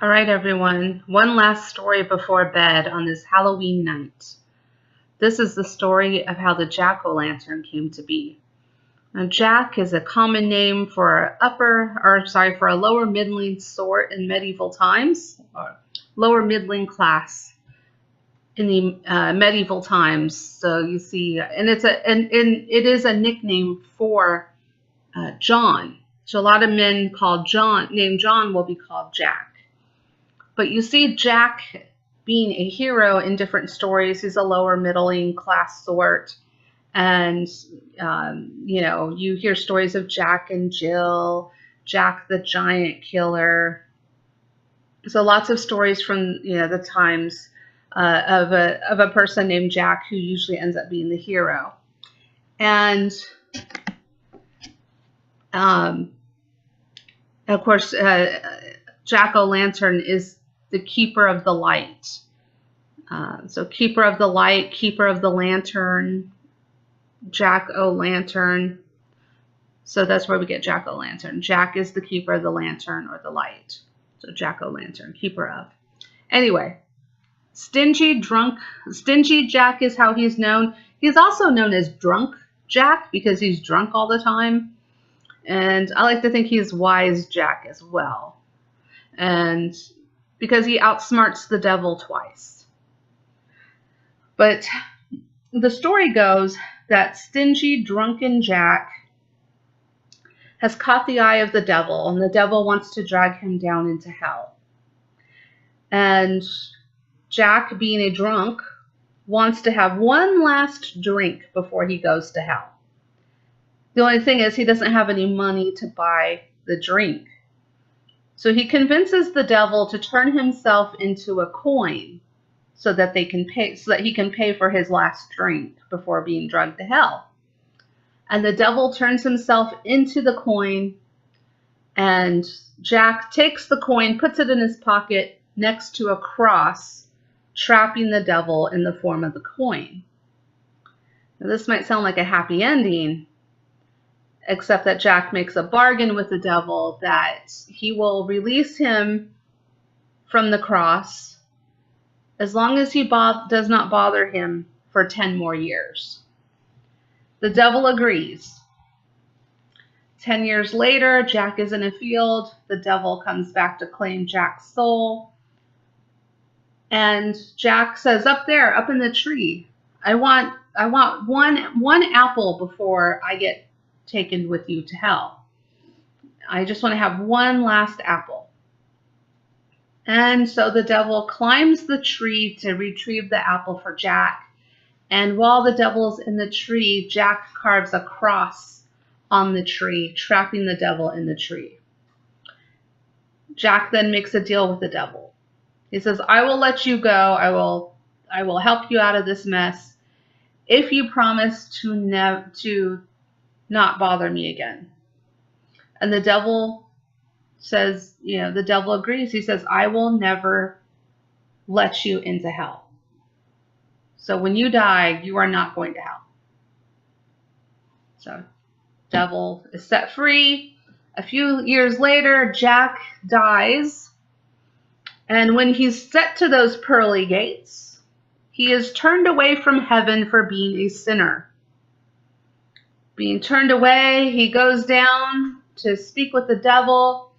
All right, everyone. One last story before bed on this Halloween night. This is the story of how the jack-o'-lantern came to be. Now, Jack is a common name for for a lower middling sort in medieval times, or lower middling class in the medieval times. So you see, and it is a nickname for John. So a lot of men named John will be called Jack. But you see Jack being a hero in different stories. He's a lower middling class sort. And, you hear stories of Jack and Jill, Jack the Giant Killer. So lots of stories from, the times of a person named Jack who usually ends up being the hero. And, of course, Jack-o'-lantern is the keeper of the light. So keeper of the light, keeper of the lantern, Jack-o'-lantern. So that's where we get Jack-o'-lantern. Jack is the keeper of the lantern or the light. So Jack-o'-lantern, keeper of. Anyway, Stingy Jack is how he's known. He's also known as Drunk Jack because he's drunk all the time. And I like to think he's Wise Jack as well. And because he outsmarts the devil twice. But the story goes that stingy, drunken Jack has caught the eye of the devil, and the devil wants to drag him down into hell. And Jack, being a drunk, wants to have one last drink before he goes to hell. The only thing is he doesn't have any money to buy the drink. So he convinces the devil to turn himself into a coin so that he can pay for his last drink before being dragged to hell. And the devil turns himself into the coin, and Jack takes the coin, puts it in his pocket next to a cross, trapping the devil in the form of the coin. Now, this might sound like a happy ending, except that Jack makes a bargain with the devil that he will release him from the cross as long as he does not bother him for 10 more years. The devil agrees. 10 years later, Jack is in a field. The devil comes back to claim Jack's soul. And Jack says, up there, up in the tree, I want one apple before I get taken with you to hell. I just want to have one last apple. And so the devil climbs the tree to retrieve the apple for Jack. And while the devil's in the tree, Jack carves a cross on the tree, trapping the devil in the tree. Jack then makes a deal with the devil. He says, I will let you go. I will help you out of this mess if you promise to not bother me again. And the devil says, the devil agrees. He says, I will never let you into hell. So when you die, you are not going to hell. So devil is set free. A few years later, Jack dies. And when he's set to those pearly gates, he is turned away from heaven for being a sinner. Being turned away, he goes down to speak with the devil.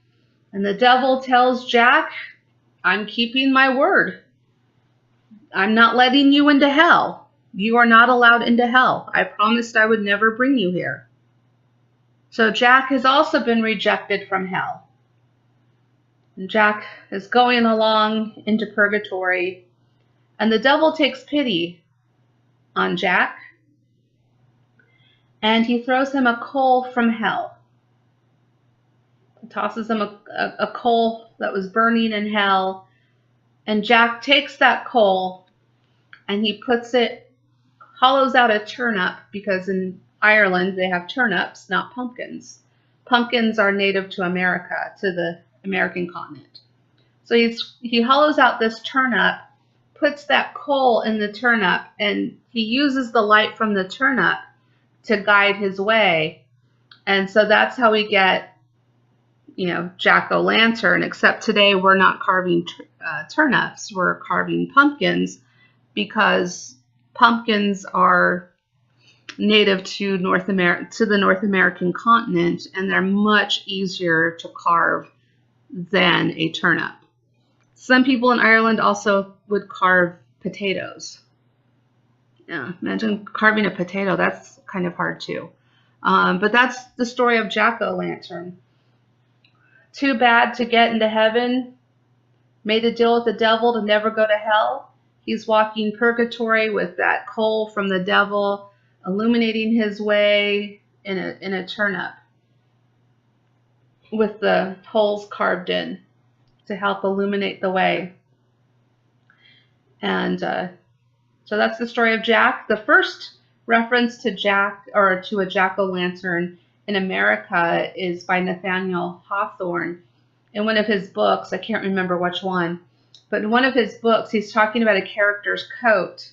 And the devil tells Jack, I'm keeping my word. I'm not letting you into hell. You are not allowed into hell. I promised I would never bring you here. So Jack has also been rejected from hell. And Jack is going along into purgatory, and the devil takes pity on Jack, and he throws him a coal from hell. He tosses him a coal that was burning in hell, and Jack takes that coal and he hollows out a turnip, because in Ireland they have turnips, not pumpkins. Pumpkins are native to America, to the American continent. So he hollows out this turnip, puts that coal in the turnip, and he uses the light from the turnip to guide his way. And so that's how we get jack-o'-lantern, except today we're not carving turnips, we're carving pumpkins, because pumpkins are native to the North American continent, and they're much easier to carve than a turnip. Some people in Ireland also would carve potatoes. Yeah, imagine carving a potato. That's kind of hard too. But that's the story of jack-o'-lantern. Too bad to get into heaven. Made a deal with the devil to never go to hell. He's walking purgatory with that coal from the devil, illuminating his way in a turnip with the holes carved in to help illuminate the way. And so that's the story of Jack. The first reference to Jack, or to a jack-o'-lantern in America, is by Nathaniel Hawthorne in one of his books. I can't remember which one, but in one of his books, he's talking about a character's coat,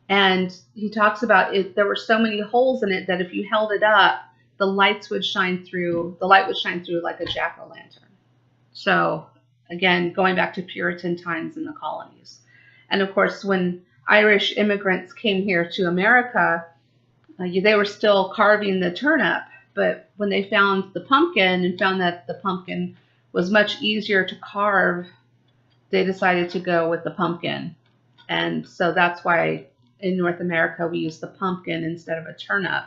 and he talks about it. There were so many holes in it that if you held it up, the light would shine through like a jack-o'-lantern. So again, going back to Puritan times in the colonies. And of course, when Irish immigrants came here to America, they were still carving the turnip, but when they found the pumpkin and found that the pumpkin was much easier to carve, they decided to go with the pumpkin. And so that's why in North America we use the pumpkin instead of a turnip.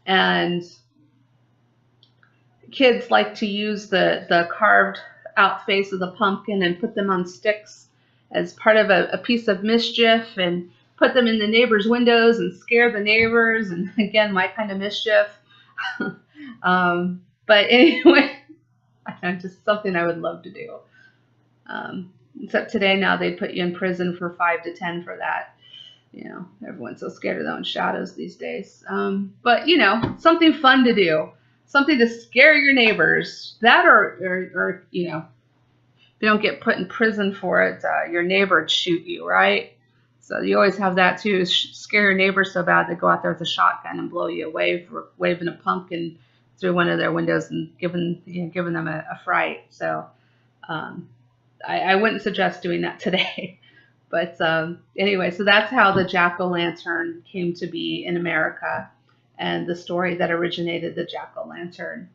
And kids like to use the carved out face of the pumpkin and put them on sticks as part of a piece of mischief, and put them in the neighbors' windows and scare the neighbors, and again, my kind of mischief. But anyway, just something I would love to do. Except today now they put you in prison for 5 to 10 for that. Everyone's so scared of their own shadows these days. But something fun to do, something to scare your neighbors. That or if you don't get put in prison for it, your neighbor would shoot you, right? So you always have that too. Scare your neighbor so bad they go out there with a shotgun and blow you away for waving a pumpkin through one of their windows and giving them a fright. So I wouldn't suggest doing that today. But anyway, so that's how the jack-o'-lantern came to be in America, and the story that originated the jack-o'-lantern.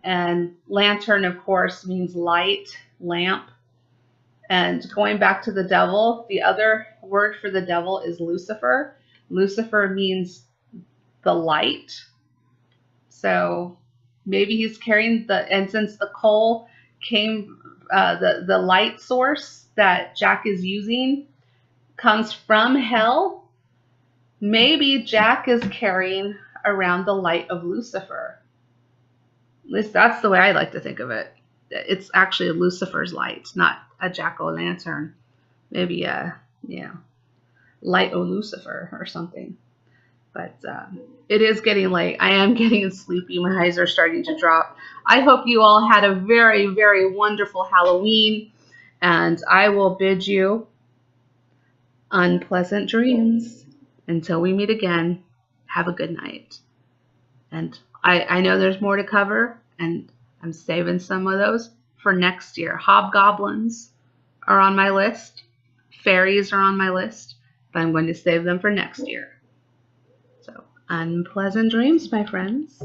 And lantern, of course, means light, lamp. And going back to the devil, the other word for the devil is Lucifer. Lucifer means the light. So maybe he's carrying and since the coal came, the light source that Jack is using comes from hell, maybe Jack is carrying around the light of Lucifer. At least that's the way I like to think of it. It's actually Lucifer's light, not a jack-o'-lantern. Maybe light o' Lucifer or something. But it is getting late. I am getting sleepy. My eyes are starting to drop. I hope you all had a very, very wonderful Halloween, and I will bid you unpleasant dreams until we meet again. Have a good night. And I know there's more to cover, and I'm saving some of those for next year. Hobgoblins are on my list. Fairies are on my list, but I'm going to save them for next year. So, unpleasant dreams, my friends.